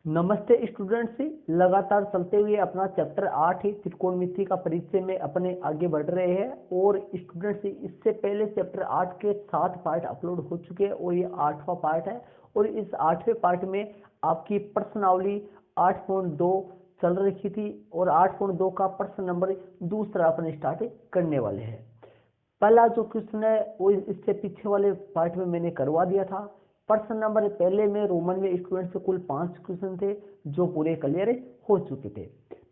नमस्ते स्टूडेंट्स, लगातार चलते हुए अपना चैप्टर 8 त्रिकोणमिति का परिचय में अपने आगे बढ़ रहे हैं। और स्टूडेंट्स, इससे पहले चैप्टर 8 के 7 पार्ट अपलोड हो चुके हैं और ये 8वां पार्ट है। और इस 8वें पार्ट में आपकी प्रश्नावली 8.2 चल रही थी और 8.2 का प्रश्न नंबर दूसरा अपन स्टार्ट करने वाले हैं। पहला जो क्वेश्चन है वो इससे पीछे वाले पार्ट में मैंने करवा दिया था। प्रश्न नंबर पहले में रोमन में स्टूडेंट से कुल 5 क्वेश्चन थे जो पूरे क्लियर हो चुके थे।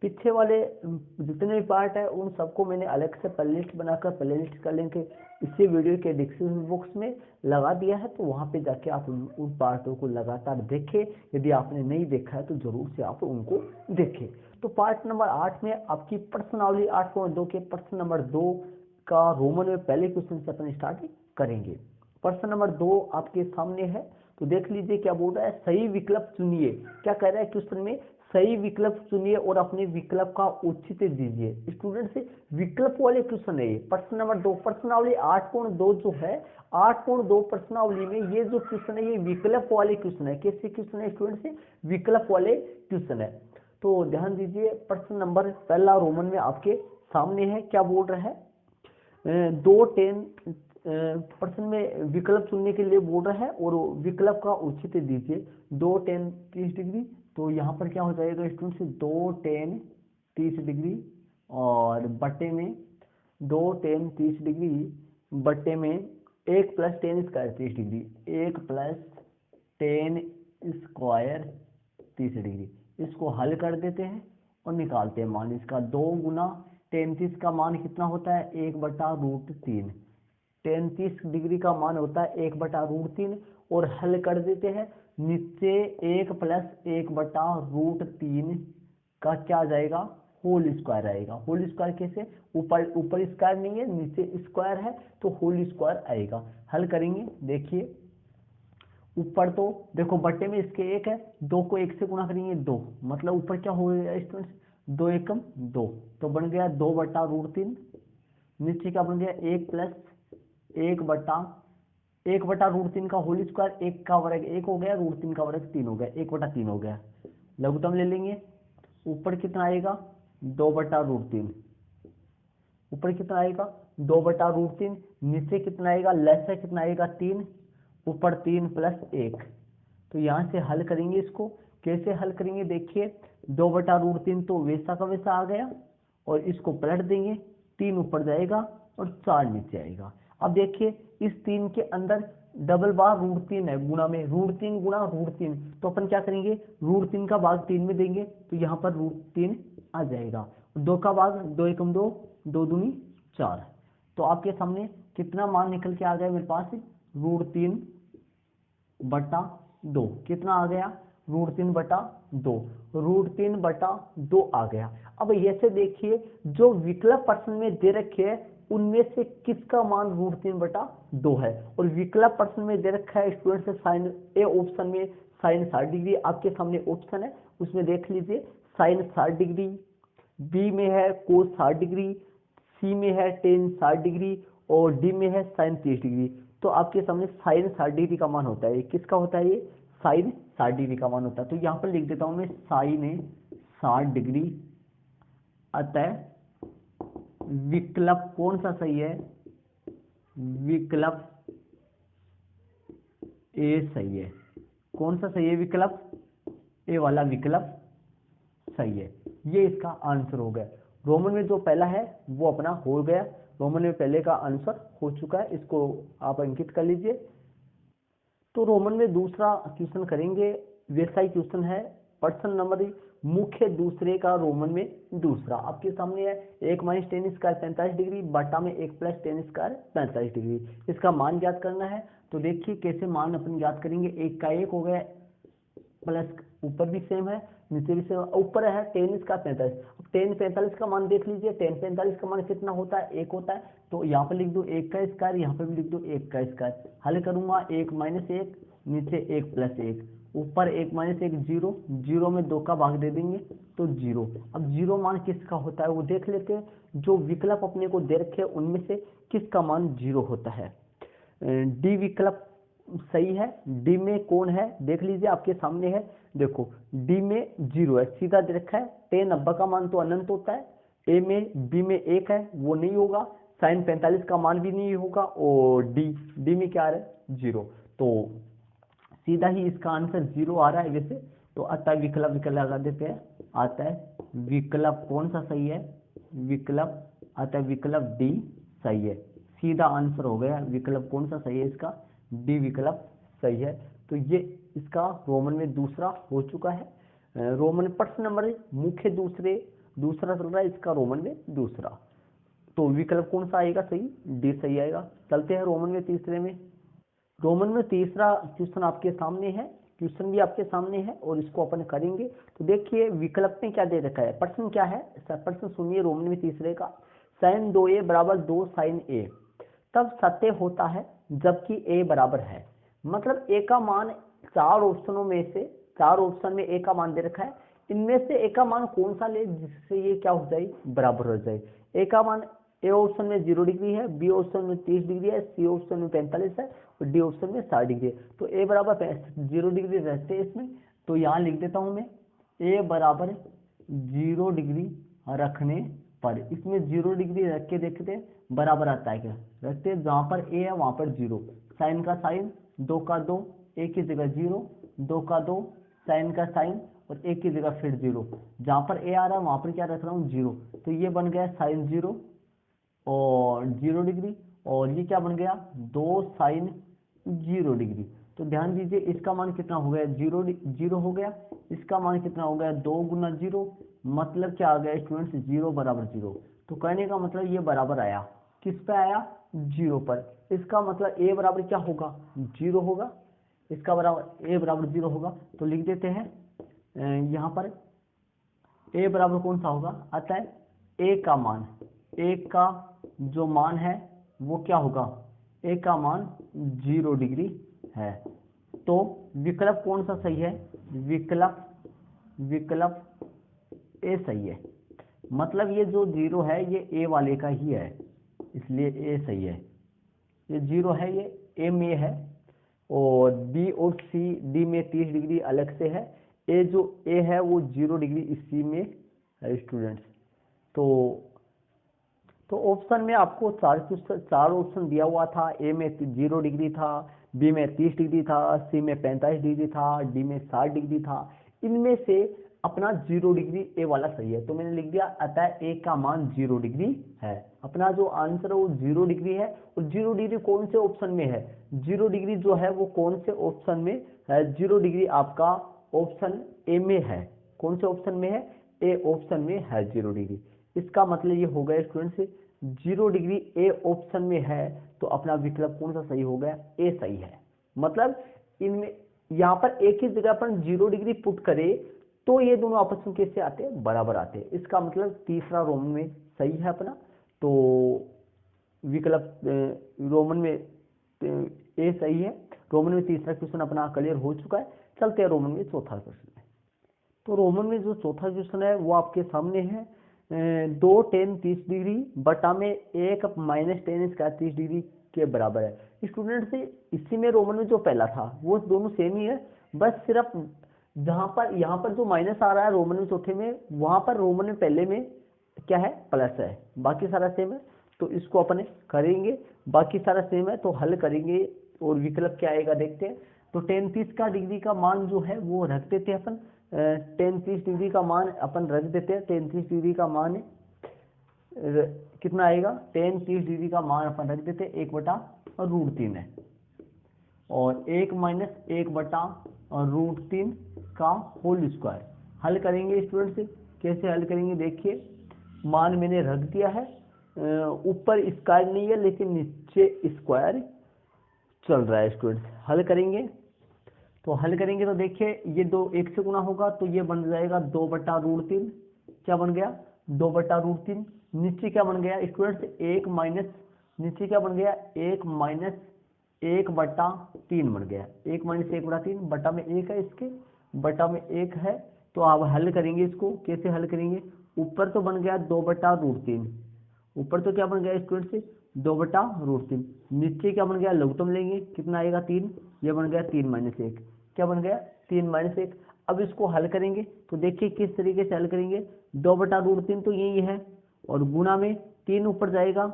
पीछे वाले जितने भी पार्ट है उन सबको मैंने अलग से प्लेलिस्ट बनाकर प्लेलिस्ट का लिंक इसी वीडियो के डिस्क्रिप्शन बॉक्स में लगा दिया है, तो वहां पे जाके आप उन पार्टों को लगातार देखें। यदि आपने नहीं देखा है तो जरूर से आप उनको देखें। तो पार्ट नंबर 8 में आपकी प्रश्नावली 8.2 के प्रश्न नंबर 2 का रोमन में पहले क्वेश्चन से अपन स्टार्ट करेंगे। प्रश्न नंबर 2 आपके सामने है, तो देख लीजिए क्या बोल रहा है। सही विकल्प चुनिए। क्या कह रहा है क्वेश्चन में? सही विकल्प चुनिए और अपने विकल्प का औचित्य दीजिए। स्टूडेंट से विकल्प वाले क्वेश्चन है ये। प्रश्न नंबर 2 प्रश्नावली 8.2 जो है 8.2 प्रश्नावली में ये जो क्वेश्चन है ये विकल्प वाले क्वेश्चन है। कैसे क्वेश्चन है स्टूडेंट से? विकल्प वाले क्वेश्चन है। तो ध्यान दीजिए, प्रश्न नंबर पहला रोमन में आपके सामने है। क्या बोल रहा है? दो टेन प्रश्न में विकल्प चुनने के लिए बोल रहा है और विकल्प का औचित्य दीजिए। 2 tan 30 डिग्री, तो यहाँ पर क्या हो जाएगा स्टूडेंट से? 2 tan 30 डिग्री और बटे में 2 tan 30 डिग्री बटे में 1 plus ten square 30 degree, 1 plus ten square 30 degree. इसको हल कर देते हैं और निकालते हैं मान इसका। 2 गुना 33 का मान कितना होता है? 1/√3। 33 डिग्री का मान होता है 1/√3 और हल कर देते हैं। नीचे 1 प्लस 1/√3 का क्या आ जाएगा? होल स्क्वायर आएगा। होल स्क्वायर कैसे? ऊपर ऊपर स्क्वायर नहीं है, नीचे स्क्वायर है, तो होल स्क्वायर आएगा। हल करेंगे, देखिए ऊपर तो देखो बटे में इसके 1 है, 2 को 1 से गुणा करेंगे 2, मतलब ऊपर क्या हो गया स्टूडेंट्स? 2 एकम 2, तो बन गया 2/√3। नीचे क्या बन गया? 1 प्लस 1/√3 का होल स्क्वायर, 1 का वर्ग 1 हो गया, √3 का वर्ग 3 हो गया, 1/3 हो गया। लघुत्तम ले लेंगे। ऊपर कितना आएगा? 2/√3। ऊपर कितना आएगा? 2/√3। नीचे कितना आएगा? लसा कितना आएगा? 3। ऊपर 3 प्लस 1। तो यहाँ से हल करेंगे इसको। कैसे हल करेंगे? देखिए 2/√3 तो वैसा का वैसा आ गया और इसको पलट देंगे, 3 ऊपर जाएगा और 4 नीचे आएगा। अब देखिए इस 3 के अंदर डबल बार √3 है, गुणा में √3 गुणा √3, तो अपन क्या करेंगे? √3 का भाग 3 में देंगे तो यहाँ पर √3 आ जाएगा। 2 का भाग 2 एकम 2, 2 दूनी 4। तो आपके सामने कितना मान निकल के आ गया मेरे पास? √3/2। कितना आ गया? √3/2। √3/2 आ गया। अब ऐसे देखिए जो विकल्प प्रश्न में दे रखे हैं उनमें से किसका मान √3/2 है? और विकल्प प्रश्न में दे रखा है स्टूडेंट से साइन ए ऑप्शन में साइन 60 डिग्री आपके सामने ऑप्शन है, उसमें देख लीजिए साइन 60 डिग्री, बी में है कोस 60 डिग्री, सी में है टेन 60 डिग्री और डी में है साइन 30 डिग्री। तो आपके सामने साइन 60 डिग्री का मान होता है। किसका होता है? ये साइन 60 डिग्री का मान होता है। तो यहाँ पर लिख देता हूं मैं साइन 60 डिग्री। अतः विकल्प कौन सा सही है? विकल्प ए सही है। कौन सा सही है? विकल्प ए वाला विकल्प सही है। ये इसका आंसर हो गया। रोमन में जो पहला है वो अपना हो गया। रोमन में पहले का आंसर हो चुका है, इसको आप अंकित कर लीजिए। तो रोमन में दूसरा क्वेश्चन करेंगे। वैसा ही क्वेश्चन है। प्रश्न नंबर मुख्य दूसरे का रोमन में दूसरा आपके सामने है। 1 माइनस टेन स्क्वायर 45 डिग्री बटा में 1 प्लस टेन स्क्वायर 45 डिग्री। इसका मान ज्ञात करना है। तो देखिए कैसे मान अपन ज्ञात करेंगे। 1 का 1 हो गया, प्लस ऊपर भी सेम है नीचे भी सेम, ऊपर है टेन का 45। अब टेन 45 का मान देख लीजिए। टेन 45 का मान कितना होता है? 1 होता है। तो यहाँ पर लिख दो 1 का स्क्वायर, यहाँ पर भी लिख दो 1 का स्क्वायर। हल करूंगा 1 माइनस 1, नीचे 1 प्लस 1, ऊपर 1 माइनस 1 0, 0 में 2 का भाग दे देंगे तो 0। अब 0 मान किसका होता है वो देख लेते हैं। जो विकल्प अपने को दे रखे उनमें से किसका मान 0 होता है? डी विकल्प सही है। डी में कौन है देख लीजिए, आपके सामने है। देखो डी में 0 है, सीधा दे रखा है। टेन 90 का मान तो अनंत होता है। ए में बी में 1 है, वो नहीं होगा। साइन 45 का मान भी नहीं होगा। और डी में क्या आ रहा है 0, तो सीधा ही इसका आंसर 0 आ रहा है वैसे। तो अतः विकल्प लगा देते हैं। आता है विकल्प कौन सा सही है, विकल्प, अतः विकल्प डी सही है। सीधा आंसर हो गया। विकल्प कौन सा सही है इसका, डी विकल्प सही है। तो ये इसका रोमन में दूसरा हो चुका है। रोमन प्रश्न नंबर मुख्य दूसरा चल रहा है, इसका रोमन में दूसरा। तो विकल्प कौन सा आएगा सही, डी सही आएगा। चलते हैं रोमन में तीसरे में। रोमन में तीसरा क्वेश्चन आपके सामने है, क्वेश्चन भी आपके सामने है और इसको अपन करेंगे। तो देखिए विकल्प में क्या दे रखा है, प्रश्न क्या है, प्रश्न सुनिए रोमन में तीसरे का। साइन 2a बराबर 2 साइन a तब सत्य होता है जबकि a बराबर है। मतलब a का मान चार ऑप्शनों में से, चार ऑप्शन में a का मान दे रखा है, इनमें से a का मान कौन सा ले जिससे ये क्या हो जाए, बराबर हो जाए। a का मान ए ऑप्शन में 0 डिग्री है, बी ऑप्शन में 30 डिग्री है, सी ऑप्शन में 45 है और डी ऑप्शन में 60 डिग्री है। तो ए बराबर 0 डिग्री रहते हैं इसमें। तो यहाँ लिख देता हूँ मैं, ए बराबर 0 डिग्री रखने पर, इसमें 0 डिग्री रख के देखते हैं बराबर आता है क्या, रखते हैं जहाँ पर ए है वहाँ पर 0, साइन का साइन, 2 का 2, एक की जगह 0, 2 का 2, साइन का साइन और एक की जगह फिर 0, जहाँ पर ए आ रहा है वहाँ पर क्या रख रहा हूँ 0। तो ये बन गया साइन 0 और 0 डिग्री, और ये क्या बन गया 2 साइन 0 डिग्री। तो ध्यान दीजिए इसका मान कितना हो गया 0 हो गया, इसका मान कितना हो गया 2 गुना 0, मतलब क्या आ गया स्टूडेंट्स 0 बराबर 0। तो कहने का मतलब ये बराबर आया, किस पे आया 0 पर। इसका मतलब ए बराबर क्या होगा 0 होगा, इसका बराबर ए बराबर 0 होगा। तो लिख देते हैं यहाँ पर ए बराबर कौन सा होगा, अतः ए का मान, ए का जो मान है वो क्या होगा, ए का मान 0 डिग्री है। तो विकल्प कौन सा सही है, विकल्प ए सही है। मतलब ये जो 0 है ये ए वाले का ही है, इसलिए ए सही है। ये 0 है ये ए में है, और बी और सी डी में 30 डिग्री अलग से है। ए जो ए है वो 0 डिग्री इसी में है स्टूडेंट्स। तो ऑप्शन में आपको चार ऑप्शन दिया हुआ था। ए में 0 डिग्री था, बी में 30 डिग्री था, सी में 45 डिग्री था, डी में 60 डिग्री था। इनमें से अपना 0 डिग्री ए वाला सही है। तो मैंने लिख दिया अतः ए का मान 0 डिग्री है। अपना जो आंसर है वो 0 डिग्री है। और 0 डिग्री कौन से ऑप्शन में है, 0 डिग्री जो है वो कौन से ऑप्शन में है, 0 डिग्री आपका ऑप्शन ए में है। कौन से ऑप्शन में है, ए ऑप्शन में है 0 डिग्री। इसका मतलब ये हो गया स्टूडेंट्स 0 डिग्री ए ऑप्शन में है। तो अपना विकल्प कौन सा सही हो गया, ए सही है। मतलब इनमें यहाँ पर एक ही जगह पर 0 डिग्री पुट करे तो ये दोनों आपस में कैसे आते हैं, बराबर आते हैं। इसका मतलब तीसरा रोमन में सही है अपना। तो विकल्प रोमन में ए सही है। रोमन में तीसरा क्वेश्चन अपना क्लियर हो चुका है। चलते हैं रोमन में चौथा क्वेश्चन है। तो रोमन में जो चौथा क्वेश्चन है वो आपके सामने है। 2 tan 30 डिग्री बटा में 1 माइनस tan स्क्वायर 30 डिग्री के बराबर है। स्टूडेंट से इसी में रोमन में जो पहला था वो दोनों सेम ही है, बस सिर्फ जहां पर यहाँ पर जो माइनस आ रहा है रोमन में चौथे में, वहां पर रोमन में पहले में क्या है प्लस है, बाकी सारा सेम है। तो इसको अपने करेंगे, बाकी सारा सेम है तो हल करेंगे और विकल्प क्या आएगा देखते हैं। तो tan 30 का डिग्री का मान जो है वो रख देते हैं अपन, tan 30 डिग्री का मान अपन रख देते हैं। tan 30 डिग्री का मान कितना आएगा, tan 30 डिग्री का मान अपन रख देते हैं 1/√3 है, और 1 माइनस 1/√3 का होल स्क्वायर। हल करेंगे स्टूडेंट्स, कैसे हल करेंगे देखिए। मान मैंने रख दिया है, ऊपर स्क्वायर नहीं है लेकिन नीचे स्क्वायर चल रहा है स्टूडेंट्स। हल करेंगे तो देखिए ये 2 1 से गुना होगा तो ये बन जाएगा 2/√3। क्या बन गया 2/√3। नीचे क्या बन गया स्टूडेंट्स 1 माइनस, नीचे क्या बन गया 1 माइनस 1/3 बन गया। 1 माइनस 1/3 बटा में 1 है, इसके बटा में 1 है। तो आप हल करेंगे इसको, कैसे हल करेंगे। ऊपर तो बन गया 2/√3, ऊपर तो क्या बन गया स्टूडेंट्स 2/√3। नीचे क्या बन गया, लघुत्तम लेंगे, कितना आएगा 3, ये बन गया 3 - 1, क्या बन गया 3 - 1। अब इसको हल करेंगे तो देखिए किस तरीके से हल करेंगे, 2/√3 तो यही है, और गुणा में 3 ऊपर जाएगा,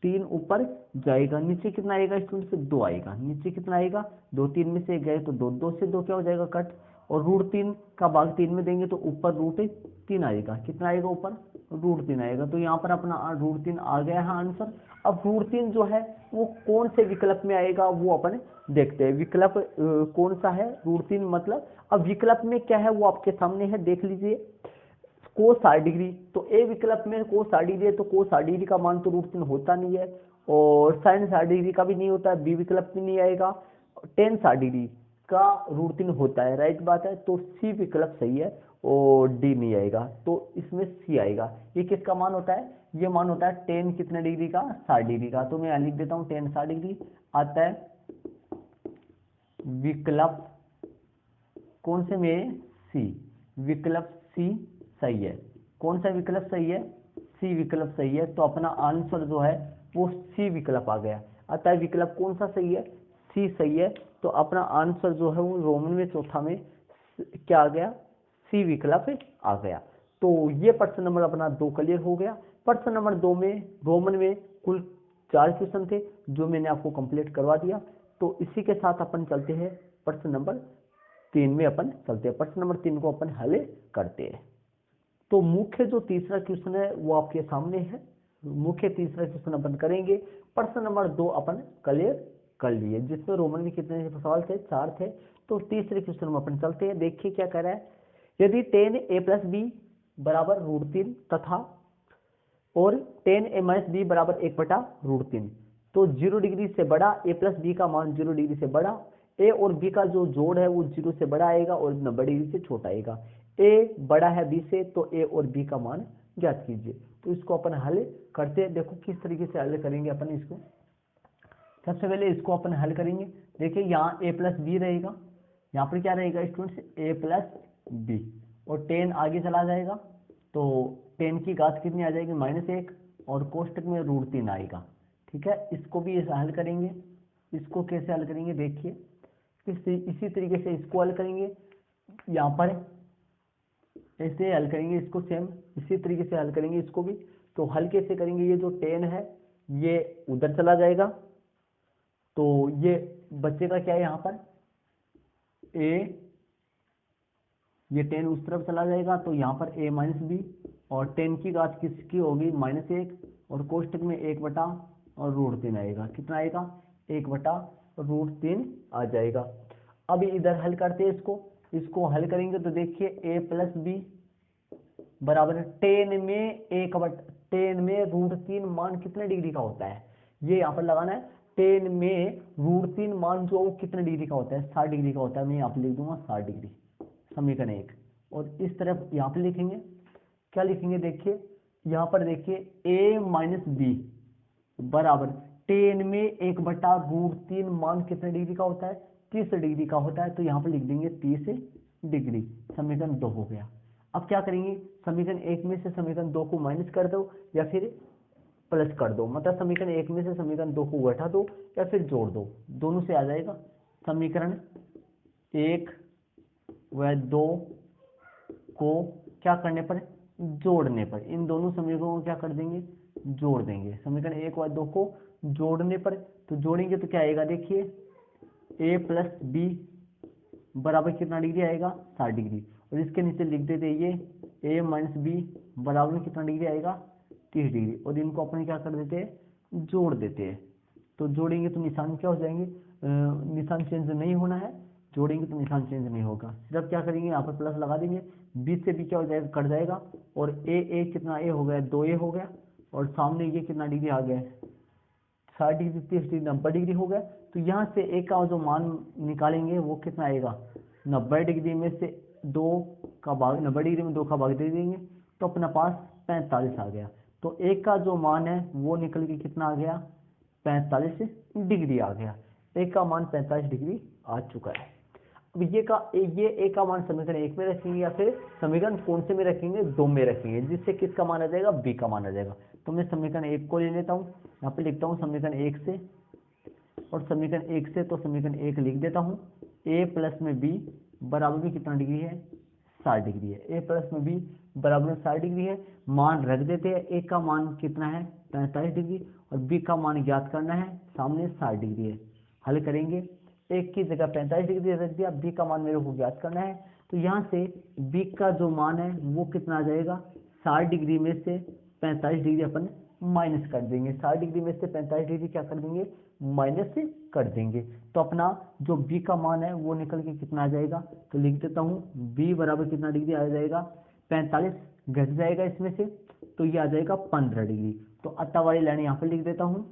3 ऊपर जाएगा, नीचे कितना आएगा स्टूडेंट से 2 आएगा, नीचे कितना आएगा 2, 3 में से गए तो 2, 2 से 2 क्या हो जाएगा कट, और √3 का भाग 3 में देंगे तो ऊपर √3 आएगा, कितना आएगा ऊपर √3 आएगा। तो यहाँ पर अपना √3 आ गया है आंसर। अब √3 जो है वो कौन से विकल्प में आएगा वो अपन देखते हैं। विकल्प कौन सा है √3 मतलब, अब विकल्प में क्या है वो आपके सामने है, देख लीजिए। कोस 60 डिग्री, तो ए विकल्प में कोस 60 डिग्री है, तो कोस 60 डिग्री का मान तो √3 होता नहीं है, और साइन 60 डिग्री का भी नहीं होता है, बी विकल्प में नहीं आएगा। टेन 60 डिग्री का √3 होता है, राइट बात है, तो सी विकल्प सही है, और डी नहीं आएगा, तो इसमें सी आएगा। ये किसका मान होता है, ये मान होता है टेन कितने डिग्री का, 60 डिग्री का। तो मैं यहाँ लिख देता हूँ टेन 60 डिग्री आता है विकल्प कौन से में, सी, विकल्प सी सही है। कौन सा विकल्प सही है, सी विकल्प सही है। तो अपना आंसर जो है वो सी विकल्प आ गया। अतः विकल्प कौन सा सही है, सी सही है। तो अपना आंसर जो है वो रोमन में चौथा में क्या आ गया, सी विकल्प आ गया। तो ये प्रश्न नंबर अपना 2 क्लियर हो गया। प्रश्न नंबर 2 में रोमन में कुल 4 क्वेश्चन थे जो मैंने आपको कंप्लीट करवा दिया। तो इसी के साथ अपन चलते हैं प्रश्न नंबर 3 में, अपन चलते हैं प्रश्न नंबर 3 को अपन हल करते हैं। तो मुख्य जो तीसरा क्वेश्चन है वो आपके सामने है, मुख्य तीसरा क्वेश्चन अपन करेंगे। प्रश्न नंबर 2 अपन क्लियर कर लिए, जिसमें रोमन में कितने सवाल थे, 4 थे। तो तीसरे क्वेश्चन में अपन चलते हैं, देखिए क्या कह रहा है। यदि tan a + b बराबर √3 तथा और tan a - b बराबर 1/√3, तो 0 डिग्री से बड़ा a + b का मान 0 डिग्री से बड़ा, a और b का जो जोड़ है वो 0 से बड़ा आएगा और 90 डिग्री से छोटा आएगा। a बड़ा है b से, तो a और b का मान ज्ञात कीजिए। तो इसको अपन हल करते हैं, देखो किस तरीके से हल करेंगे अपन इसको। सबसे पहले इसको अपन हल करेंगे, देखिए यहाँ a + b रहेगा, यहाँ पर क्या रहेगा स्टूडेंट्स, a + b, और tan आगे चला जाएगा, तो tan की घात कितनी आ जाएगी -1, और कोष्टक में √3 आएगा। ठीक है, इसको भी हल करेंगे। इसको कैसे हल करेंगे, देखिए इसी तरीके से इसको हल करेंगे, यहाँ पर ऐसे हल करेंगे इसको, सेम इसी तरीके से हल करेंगे इसको भी। तो हल कैसे करेंगे, ये जो tan है ये उधर चला जाएगा, तो ये बच्चेगा क्या है यहाँ पर a, ये tan उस तरफ चला जाएगा, तो यहाँ पर a - b, और tan की घात किसकी होगी -1, और कोष्टक में 1 और √3 आएगा, कितना आएगा 1/√3 आ जाएगा। अब इधर हल करते हैं इसको हल करेंगे तो देखिए a + b बराबर tan में √3 मान कितने डिग्री का होता है, ये यहाँ पर लगाना है। tan में √3 मान जो कितने डिग्री का होता है, 60 डिग्री का होता है। मैं यहाँ पर लिख दूंगा 60 डिग्री, समीकरण 1। और इस तरफ यहाँ पर लिखेंगे, क्या लिखेंगे, देखिए यहाँ पर देखिए a - b बराबर tan में 1/√3 मान कितने डिग्री का होता है, 30 डिग्री का होता है। तो यहाँ पर लिख देंगे 30 डिग्री, समीकरण 2 हो गया। अब क्या करेंगे, समीकरण 1 में से समीकरण 2 को माइनस कर दो या फिर प्लस कर दो, मतलब समीकरण 1 में से समीकरण 2 को घटा दो या फिर जोड़ दो, दोनों से आ जाएगा। समीकरण 1 व 2 को क्या करने पर, जोड़ने पर, इन दोनों समीकरणों को क्या कर देंगे, जोड़ देंगे। समीकरण 1 व 2 को जोड़ने पर, तो जोड़ेंगे तो क्या आएगा, देखिए a + b बराबर कितना डिग्री आएगा 60 डिग्री, और इसके नीचे लिख देते ये a - b बराबर कितना डिग्री आएगा 30 डिग्री, और इनको अपन क्या कर देते हैं, जोड़ देते हैं। तो जोड़ेंगे तो निशान क्या हो जाएंगे, निशान चेंज नहीं होना है, जोड़ेंगे तो निशान चेंज नहीं होगा। सिर्फ क्या करेंगे, यहाँ पर प्लस लगा देंगे, बीच से भी क्या हो जाएगा, कट जाएगा, और a कितना a हो गया 2a हो गया, और सामने ये कितना डिग्री आ गया 60 डिग्री 30 डिग्री 90 डिग्री हो गया। तो यहाँ से a का जो मान निकालेंगे वो कितना आएगा, 90 डिग्री में से 2 का भाग, 90 डिग्री में 2 का भाग दे देंगे, तो अपना पास 45 आ गया। तो a का जो मान है वो निकल के कितना आ गया, 45 डिग्री आ गया। a का मान 45 डिग्री आ चुका है। अब ये ए का मान समीकरण 1 में रखेंगे या फिर समीकरण कौन से में रखेंगे, 2 में रखेंगे, जिससे किसका मान आ जाएगा, बी का मान आ जाएगा। तो मैं समीकरण 1 को ले लेता हूँ, यहाँ पे लिखता हूँ समीकरण 1 से, और समीकरण 1 से तो समीकरण 1 लिख देता हूँ। ए प्लस में बी बराबर में कितना डिग्री है, 60 डिग्री है। ए प्लस में बी बराबर में 60 डिग्री है। मान रख देते हैं, ए का मान कितना है 45 डिग्री, और बी का मान ज्ञात करना है, सामने 60 डिग्री है। हल करेंगे, एक की जगह 45 डिग्री रख दिया, बी का मान मेरे को ज्ञात करना है। तो यहाँ से बी का जो मान है वो कितना आ जाएगा, 60 डिग्री में से 45 डिग्री अपन माइनस कर देंगे। 60 डिग्री में से 45 डिग्री क्या कर देंगे, माइनस कर देंगे। तो अपना जो बी का मान है वो निकल के कितना आ जाएगा, तो लिख देता हूँ बी बराबर कितना डिग्री आ जाएगा, 45 घट जाएगा इसमें से, तो ये आ जाएगा 15 डिग्री। तो अतः वाली लाइन यहाँ पे लिख देता हूँ।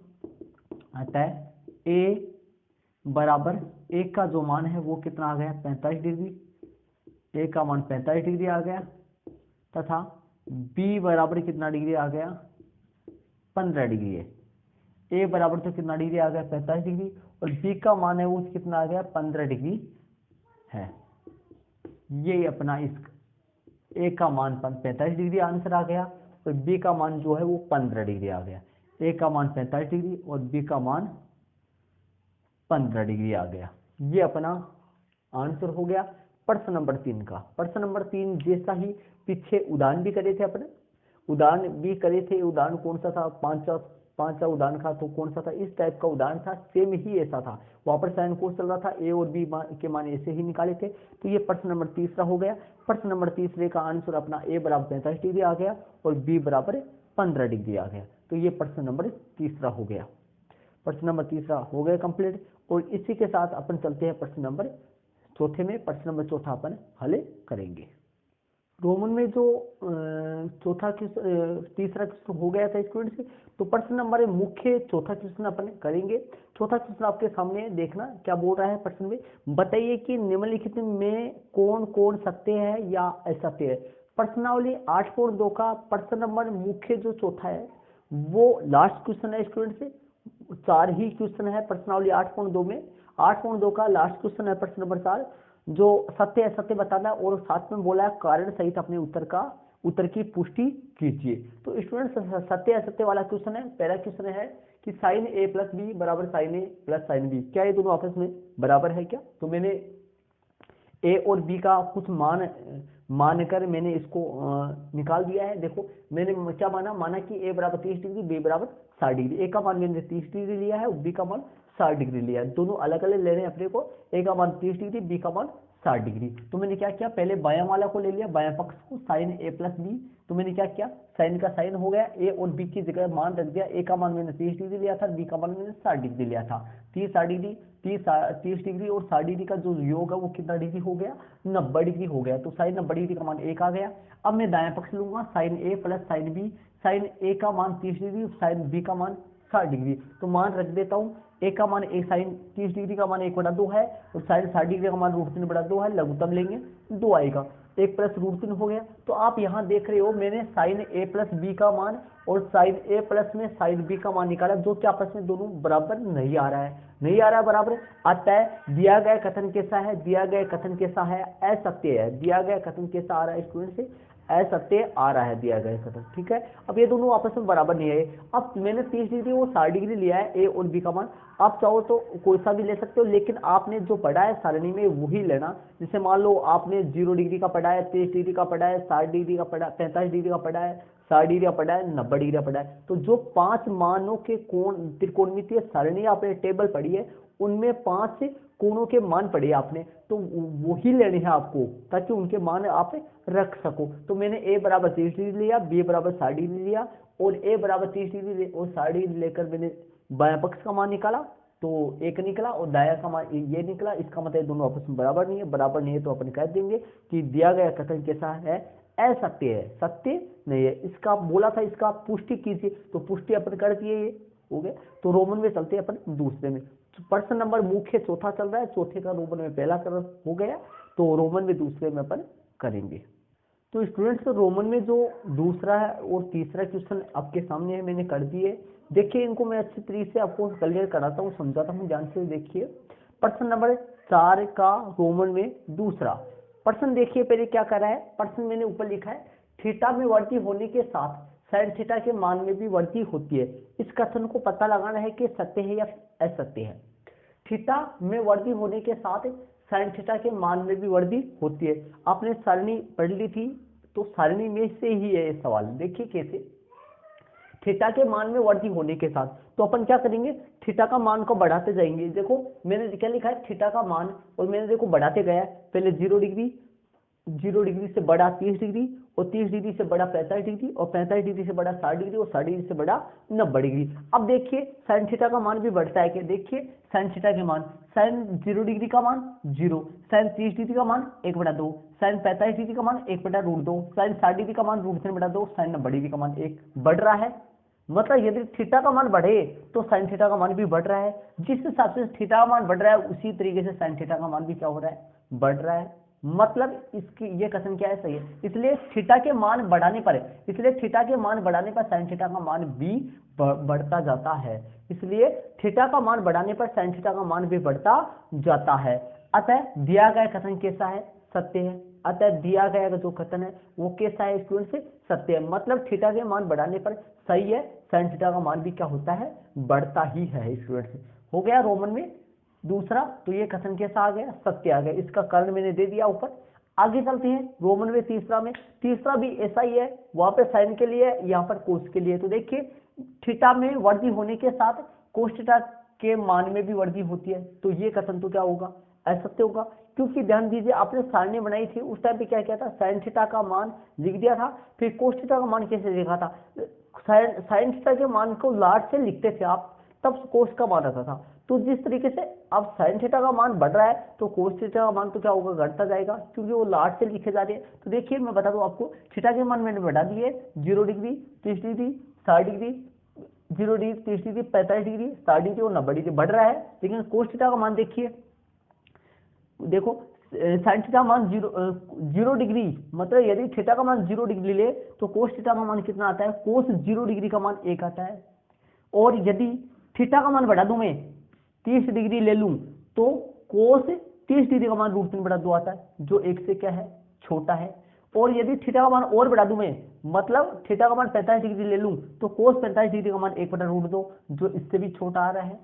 अतः ए बराबर ए का जो मान है वो कितना आ गया, 45 डिग्री। ए का मान 45 डिग्री आ गया, तथा बी बराबर कितना डिग्री आ गया, 15 डिग्री है। ए बराबर तो कितना डिग्री आ गया, 45 डिग्री, और बी का मान है वो कितना आ गया, 15 डिग्री है। ये अपना इस ए का मान 45 डिग्री आंसर आ गया, और बी का मान जो है वो 15 डिग्री आ गया। ए का मान 45 डिग्री और बी का मान 15 डिग्री आ गया। ये अपना आंसर हो गया प्रश्न नंबर 3 का। प्रश्न नंबर 3 जैसा ही पीछे उदाहरण भी करे थे अपने, उदाहरण भी करे थे। उदाहरण कौन सा था, पांचवा उदाहरण था, तो कौन सा था, इस टाइप का उदाहरण था, सेम ही ऐसा था। वहां पर साइन कोस चल रहा था, ए और बी के मान ऐसे ही निकाले थे। तो ये प्रश्न नंबर 3 हो गया। प्रश्न नंबर 3 का आंसर अपना ए बराबर 45 डिग्री आ गया और बी बराबर 15 डिग्री आ गया। तो ये प्रश्न नंबर 3 हो गया। प्रश्न नंबर 3 हो गया कंप्लीट। और इसी के साथ अपन चलते हैं प्रश्न नंबर 4 में। प्रश्न नंबर 4 अपन हल करेंगे। रोमन में जो तीसरा क्वेश्चन हो गया था स्टूडेंट से, तो प्रश्न नंबर मुख्य चौथा क्वेश्चन अपन करेंगे। चौथा क्वेश्चन आपके सामने देखना क्या बोल रहा है प्रश्न में, बताइए कि निम्नलिखित में कौन कौन सत्य है या असत्य है। प्रश्नावली 8.2 का प्रश्न नंबर मुख्य जो चौथा है वो लास्ट क्वेश्चन है स्टूडेंट से। 4 ही क्वेश्चन है प्रश्नावली 8.2 में। 8.2 का लास्ट क्वेश्चन है प्रश्न नंबर 4, जो सत्य असत्य बताना है, और साथ में बोला है कारण सहित अपने उत्तर की पुष्टि कीजिए। तो स्टूडेंट सत्य असत्य वाला क्वेश्चन है। पहला क्वेश्चन है कि साइन ए प्लस बी बराबर साइन ए प्लस साइन बी, क्या ये दोनों आपस में बराबर है क्या। तो मैंने ए और बी का कुछ मानकर मैंने इसको निकाल दिया है। देखो मैंने क्या माना कि ए बराबर 30 डिग्री, बी बराबर 60 डिग्री। ए का मान मैंने 30 डिग्री लिया है और बी का मान 60 डिग्री लिया है। दोनों अलग अलग ले रहे हैं अपने को, ए का मान 30 डिग्री, बी का मान 60 डिग्री। तो मैंने क्या किया, पहले बायां वाला को ले लिया, बायां पक्ष को, साइन ए प्लस बी। तो मैंने क्या किया, साइन का साइन हो गया, ए और बी की जगह मान रख दिया। ए का मान मैंने 30 डिग्री लिया था, बी का मान मैंने 60 डिग्री लिया था। 30 डिग्री और 60 डिग्री का जो योग है वो कितना डिग्री हो गया, 90 डिग्री हो गया। तो साइन 90 डिग्री का मान 1 आ गया। अब मैं दाएं पक्ष लूंगा, साइन ए प्लस साइन बी। साइन ए का मान 30 डिग्री, साइन बी का मान 60 डिग्री। तो मान रख देता हूँ, ए का मान एक, साइन 30 डिग्री का मान 1/2 है, और साइन 60 डिग्री का मान √3/2 है। लघुत्तम लेंगे 2 आएगा, 1 प्लस √3 हो गया। तो आप यहाँ देख रहे हो मैंने साइन ए प्लस बी का मान और साइन ए प्लस में साइन बी का मान निकाला, जो कि आपस में दोनों बराबर नहीं आ रहा है, नहीं आ रहा है बराबर। अतः दिया गया कथन कैसा है, दिया गया कथन कैसा है, असत्य है। दिया गया कथन कैसा आ रहा है स्टूडेंट से, असत्य आ रहा है दिया गया कथन, ठीक है। अब ये दोनों आपस में बराबर नहीं है। अब मैंने 30 डिग्री और 60 डिग्री लिया है, ए और बी का मान। आप चाहो तो कोई सा भी ले सकते हो, लेकिन आपने जो पढ़ा है सारणी में वही लेना। जैसे मान लो आपने 0 डिग्री का पढ़ा है, 30 डिग्री का पढ़ा है, 60 डिग्री का पढ़ा, 45 डिग्री का पढ़ा है, 60 डिग्री का पढ़ा है, 90 डिग्री का पढ़ा है। तो जो 5 मानों के कोण त्रिकोणमितीय सारणी आपने टेबल पढ़ी है, उनमें 5 कोणों के मान पढ़े आपने, तो वही लेने हैं आपको, ताकि उनके मान आप रख सको। तो मैंने ए बराबर 30 डिग्री लिया, बी बराबर 60 डिग्री लिया, और ए बराबर 30 डिग्री और 60 डिग्री लेकर मैंने बायां पक्ष का मान निकाला, तो 1 निकला, और दायां का मान ये निकला। इसका मतलब दोनों आपस में बराबर नहीं है। बराबर नहीं है तो अपन कह देंगे कि दिया गया कथन कैसा है, असत्य है, सत्य नहीं है। इसका बोला था, इसका पुष्टि कीजिए, तो पुष्टि अपन कर दिए, ये हो गया। तो रोमन में चलते हैं अपन दूसरे में। प्रश्न नंबर मुख्य चौथा चल रहा है, चौथे का रोमन में पहला कर हो गया, तो रोमन में दूसरे में अपन करेंगे। तो स्टूडेंट्स रोमन में जो दूसरा है और तीसरा क्वेश्चन आपके सामने है, मैंने कर दिए। देखिए इनको मैं अच्छी तरीके से आपको क्लियर कराता हूँ, समझाता हूँ, ध्यान से देखिए। प्रश्न नंबर 4 का रोमन में दूसरा प्रश्न देखिए। पहले क्या कर रहा है, प्रश्न मैंने ऊपर लिखा है थीटा में वृद्धि होने के साथ साइन थीटा के मान में भी वृद्धि होती है। इस कथन को पता लगाना है कि सत्य है या असत्य है। थीटा में वृद्धि होने के साथ साइन थीटा के मान में भी वृद्धि होती है। आपने सारणी पढ़ ली थी, तो सारणी में से ही है ये सवाल। देखिए कैसे, थीटा के मान में वृद्धि होने के साथ तो अपन क्या करेंगे, थीटा का मान को बढ़ाते जाएंगे। देखो मैंने क्या लिखा है, थीटा का मान, और मैंने देखो बढ़ाते गया, पहले 0 डिग्री, 0 डिग्री से बड़ा 30 डिग्री, और 30 डिग्री से बड़ा 45 डिग्री, और 45 डिग्री से बड़ा 60 डिग्री, और 60 डिग्री से बड़ा 90 डिग्री। अब देखिए साइन थीटा का मान भी बढ़ता है कि देखिए साइन थीटा के मान, साइन 0 डिग्री का मान 0, साइन 30 डिग्री का मान 1/2, साइन 45 डिग्री का मान 1/√2, साइन 60 डिग्री का मान √3/2, साइन 90 डिग्री का मान 1 बढ़ रहा है। मतलब यदि थीटा का मान बढ़े तो साइन थीटा का मान भी बढ़ रहा है। जिस हिसाब से थीटा का मान बढ़ रहा है उसी तरीके से साइन थीटा का मान भी क्या हो रहा है, बढ़ रहा है। मतलब इसकी ये कथन क्या है, सही है। इसलिए थीटा के मान बढ़ाने पर, इसलिए थीटा के मान बढ़ाने पर साइन थीटा का मान भी बढ़ता जाता है। इसलिए थीटा का मान बढ़ाने पर साइन थीटा का मान भी बढ़ता जाता है। अतः दिया गया कथन कैसा है, सत्य है। अतः दिया गया जो कथन है वो कैसा है स्टूडेंट से, सत्य है। मतलब थीटा के मान बढ़ाने पर सही है, साइन थीटा का मान भी क्या होता है, बढ़ता ही है स्टूडेंट से। हो गया रोमन में दूसरा, तो ये कथन कैसा आ गया, सत्य आ गया। इसका कारण मैंने दे दिया ऊपर। आगे चलते हैं रोमन में तीसरा में। तीसरा भी ऐसा ही है, वहां पे साइन के लिए, यहाँ पर कोस के लिए। तो देखिए थीटा में वृद्धि होने के साथ कोस थीटा के मान में भी वृद्धि होती है। तो ये कथन तो क्या होगा, असत्य होगा। क्योंकि ध्यान दीजिए आपने सारणी बनाई थी, उस टाइम पे क्या किया था, साइन थीटा का मान लिख दिया था, फिर कोस थीटा का मान कैसे लिखा था, साइन थीटा के मान को लार्ज से लिखते थे आप, तब कोस का मान आता था। तो जिस तरीके से अब साइन थीटा का मान बढ़ रहा है तो कोस थीटा का मान तो क्या होगा, घटता जाएगा, क्योंकि वो लार्ज से लिखे जा रहे हैं। तो देखिए मैं बता दूं आपको, थीटा के मान मैंने बढ़ा दिए, 0 degree, 30 degree, 60 degree, 0 degree, 30 degree, 45 degree, 60 degree और 90 डिग्री बढ़ रहा है। लेकिन कोस थीटा का मान देखिए, देखो साइन थीटा मान 0 डिग्री, मतलब यदि थीटा का मान 0 डिग्री ले तो कोस थीटा का मान कितना आता है, कोस 0 डिग्री का मान 1 आता है। और यदि थीटा का मान बढ़ा दूं मैं, 30 डिग्री ले लूं, तो कोस 30 डिग्री का मान √3/2 आता है, जो 1 से क्या है, छोटा है। और यदि थीटा का मान और बढ़ा दूं मैं, मतलब थीटा का मान 45 डिग्री ले लूं, तो कोस 45 डिग्री का मान 1/√2, जो इससे भी छोटा आ रहा है।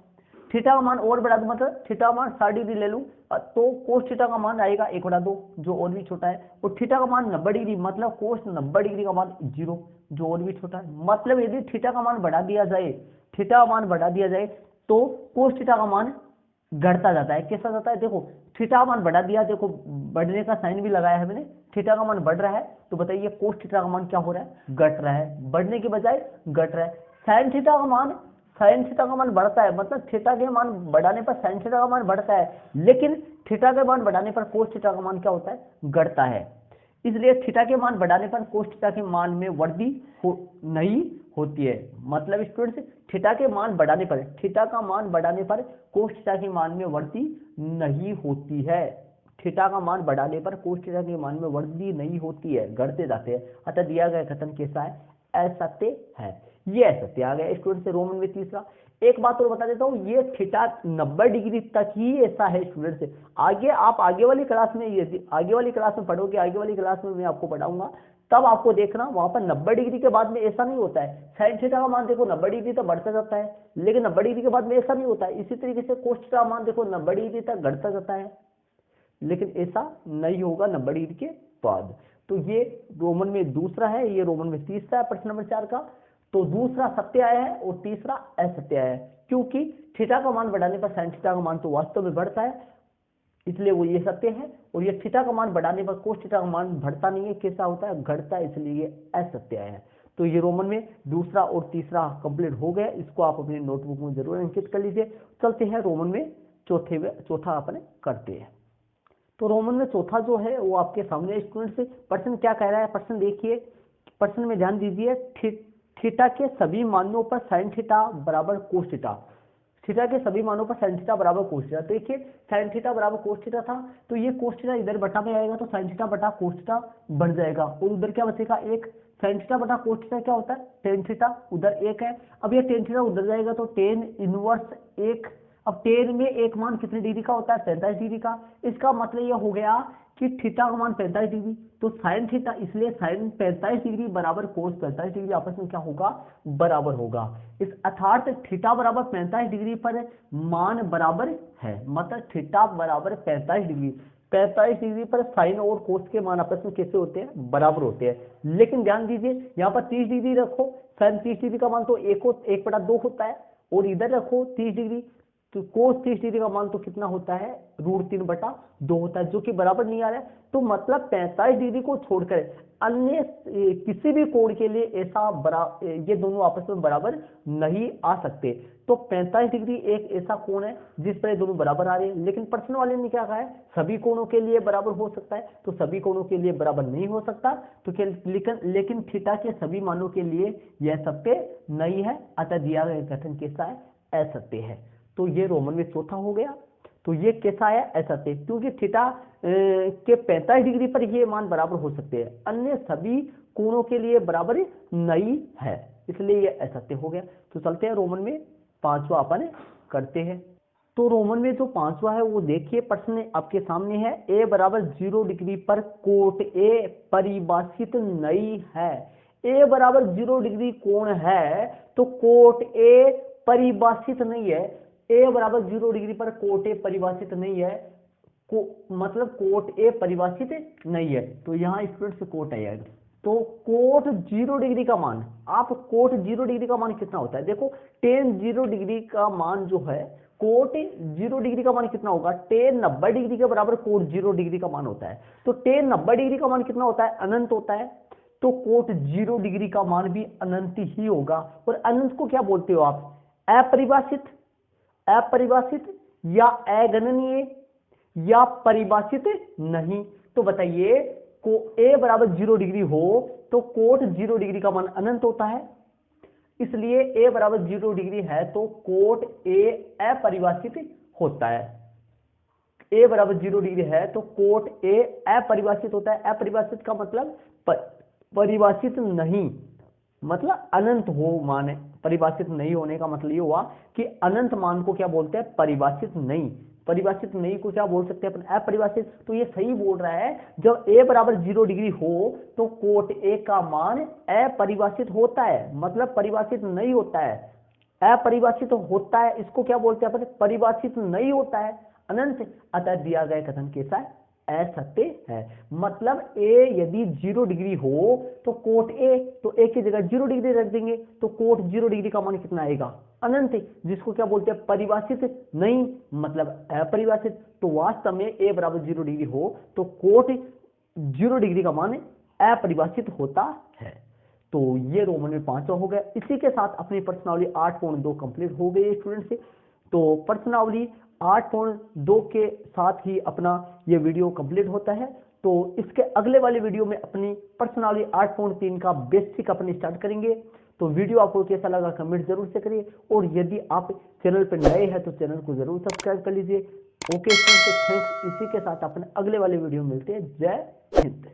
थीटा का मान और बढ़ा दूं, मतलब थीटा का मान 60 डिग्री ले लूं, तो कोस थीटा का मान आएगा 1/2, जो और भी छोटा है। और थीटा का मान 90 डिग्री, मतलब कोस 90 डिग्री का मान 0, जो और भी छोटा है। मतलब यदि थीटा का मान बढ़ा दिया जाए, थीटा का मान बढ़ा दिया जाए तो कोस थीटा का मान घटता जाता है। कैसा जाता है, देखो थीटा का मान बढ़ा दिया, देखो बढ़ने का साइन भी लगाया है मैंने, थीटा का मान बढ़ रहा है, तो बताइए कोस थीटा का मान क्या हो रहा है, घट रहा है, बढ़ने के बजाय घट रहा है। साइन थीटा का मान, साइन थीटा का मान बढ़ता है, मतलब थीटा के मान बढ़ाने पर साइन थीटा का मान बढ़ता है, लेकिन थीटा के मान बढ़ाने पर कोस थीटा का मान क्या होता है, घटता है। इसलिए थीटा के मान बढ़ाने पर कोस थीटा के मान में वृद्धि नहीं होती है। मतलब स्टूडेंट्स थीटा के मान बढ़ाने पर, थीटा का मान बढ़ाने पर कोस थीटा के मान में वृद्धि नहीं होती है। थीटा का मान बढ़ाने पर कोस थीटा के मान में वृद्धि नहीं होती है, घटते जाते हैं। अतः दिया गया कथन कैसा है, असत्य है। ये असत्य आ गया स्टूडेंट से रोमन में तीसरा। एक बात और बता देता हूँ, ये थीटा 90 डिग्री तक ही ऐसा है स्टूडेंट से। आगे आप आगे वाली क्लास में, यदि आगे वाली क्लास में पढ़ोगे, आगे वाली क्लास में मैं आपको पढ़ाऊंगा, तब आपको देखना वहां पर 90 डिग्री के बाद में ऐसा नहीं होता है। साइन थीटा का मान देखो 90 डिग्री तक बढ़ता जाता है, लेकिन 90 डिग्री के बाद में ऐसा नहीं होता है। इसी तरीके से कोस थीटा का मान देखो 90 डिग्री तक घटता जाता है, लेकिन ऐसा नहीं होगा 90 डिग्री के बाद। तो ये रोमन में दूसरा है, ये रोमन में तीसरा है प्रश्न नंबर 4 का। तो दूसरा सत्य आया है और तीसरा असत्य आया है, क्योंकि थीटा का मान बढ़ाने पर साइन थीटा का मान तो वास्तव में बढ़ता है, इसलिए वो ये सत्य है। और ये थीटा का मान बढ़ाने पर कोस थीटा का मान बढ़ता नहीं है, कैसा होता है, घटता है, इसलिए ये असत्य आया है। तो ये रोमन में दूसरा और तीसरा कंप्लीट हो गया। इसको आप अपनी नोटबुक में जरूर अंकित कर लीजिए। चलते हैं रोमन में चौथा अपने करते हैं। तो रोमन में चौथा जो है वो आपके सामने स्टूडेंट से प्रश्न क्या कह रहा है, प्रश्न देखिए, प्रश्न में ध्यान दीजिए। थीटा के सभी मानों पर साइन थीटा बराबर कोस थीटा, थीटा के सभी मानों पर साइन थीटा बराबर कोस थीटा। देखिए साइन थीटा बराबर कोस थीटा था, तो ये कोस थीटा इधर बटा में आएगा, तो साइन थीटा बटा कोस थीटा बन जाएगा, और उधर क्या बचेगा, एक साइन थीटा बटा कोस थीटा क्या होता है, टेन थीटा, उधर एक है। अब ये टेन थीटा उधर जाएगा तो टेन इनवर्स एक अब टेन में एक मान कितने डिग्री का होता है, 45 डिग्री का। इसका मतलब यह हो गया कि थीटा का मान 45 डिग्री, तो साइन थीटा, इसलिए साइन 45 डिग्री बराबर कोस 45 डिग्री आपस में क्या होगा, बराबर होगा। इस अर्थात थीटा बराबर 45 डिग्री पर मान बराबर है, मतलब थीटा बराबर 45 डिग्री, 45 डिग्री पर साइन और कोस के मान आपस में कैसे होते हैं, बराबर होते हैं। लेकिन ध्यान दीजिए यहाँ पर 30 डिग्री रखो, साइन 30 डिग्री का मान तो 1/2 होता है, और इधर रखो 30 डिग्री, तो कोस 30 डिग्री का मान तो कितना होता है, √3/2 होता है, जो कि बराबर नहीं आ रहा है। तो मतलब 45 डिग्री को छोड़कर अन्य किसी भी कोण के लिए ये दोनों आपस में बराबर नहीं आ सकते। तो 45 डिग्री एक ऐसा कोण है जिस पर ये दोनों बराबर आ रहे हैं। लेकिन प्रश्न वाले ने क्या कहा है, सभी कोणों के लिए बराबर हो सकता है, तो सभी कोणों के लिए बराबर नहीं हो सकता। तो लेकिन थीटा के सभी मानों के लिए यह सत्य नहीं है, अतः दिया गया कथन कैसा है, असत्य है। तो ये रोमन में चौथा हो गया। तो ये कैसा है, असत्य, क्योंकि थीटा के 45 डिग्री पर ये मान बराबर हो सकते हैं, अन्य सभी कोणों के लिए बराबर नहीं है, इसलिए ये असत्य हो गया। तो चलते हैं रोमन में पांचवा अपन करते हैं। तो रोमन में जो पांचवा है वो देखिए, प्रश्न आपके सामने है, a बराबर 0 डिग्री पर कोट ए परिभाषित नहीं है। a बराबर 0 डिग्री कोण है तो कोट ए परिभाषित नहीं है। a बराबर 0 डिग्री पर कोट ए परिभाषित नहीं है, मतलब कोट ए परिभाषित नहीं है। तो यहाँ स्टूडेंट्स कोट है, तो कोट 0 डिग्री का मान, आप कोट 0 डिग्री का मान कितना होता है, देखो टेन 0 डिग्री का मान जो है, कोट 0 डिग्री का मान कितना होगा, टेन 90 डिग्री के बराबर कोट 0 डिग्री का मान होता है। तो टेन 90 डिग्री का मान कितना होता है, अनंत होता है। तो कोट 0 डिग्री का मान भी अनंत ही होगा। और अनंत को क्या बोलते हो आप, अपरिभाषित, अपरिभाषित या अगणनीय या परिभाषित नहीं। तो बताइए, को a बराबर 0 डिग्री हो तो कोट 0 डिग्री का मान अनंत होता है, इसलिए a बराबर 0 डिग्री है तो कोट a अपरिभाषित होता है। a बराबर 0 डिग्री है तो कोट a अपरिभाषित होता है। अपरिभाषित का मतलब परिभाषित नहीं, मतलब अनंत हो मान है। परिभाषित नहीं होने का मतलब ये हुआ कि अनंत मान को क्या बोलते हैं, परिभाषित नहीं। परिभाषित नहीं को क्या बोल सकते हैं अपन, अपरिभाषित। तो ये सही बोल रहा है, जब a बराबर 0 डिग्री हो तो कोट a का मान अपरिभाषित होता है, मतलब परिभाषित नहीं होता है, अपरिभाषित होता है। इसको क्या बोलते हैं अपन, परिभाषित नहीं होता है, अनंत। अतः दिया गया कथन कैसा है, असत्य है। मतलब a यदि 0 डिग्री हो तो कोट a, तो a की जगह 0 डिग्री रख देंगे तो कोट 0 डिग्री का मान कितना आएगा, अनंत, जिसको क्या बोलते हैं, परिभाषित नहीं, मतलब अपरिभाषित। तो वास्तव में a बराबर 0 डिग्री हो तो कोट 0 डिग्री का मान अपरिभाषित होता है। तो ये रोमन में पांचवा हो गया। इसी के साथ अपनी प्रश्नावली 8.2 कंप्लीट हो गई स्टूडेंट से। तो प्रश्नावली 8.2 के साथ ही अपना ये वीडियो कंप्लीट होता है। तो इसके अगले वाले वीडियो में अपनी प्रश्नावली 8.3 का बेसिक अपने स्टार्ट करेंगे। तो वीडियो आपको कैसा लगा कमेंट जरूर से करिए, और यदि आप चैनल पर नए हैं तो चैनल को जरूर सब्सक्राइब कर लीजिए। Okay friends, thanks. इसी के साथ अपने अगले वाले वीडियो मिलते हैं। जय हिंद।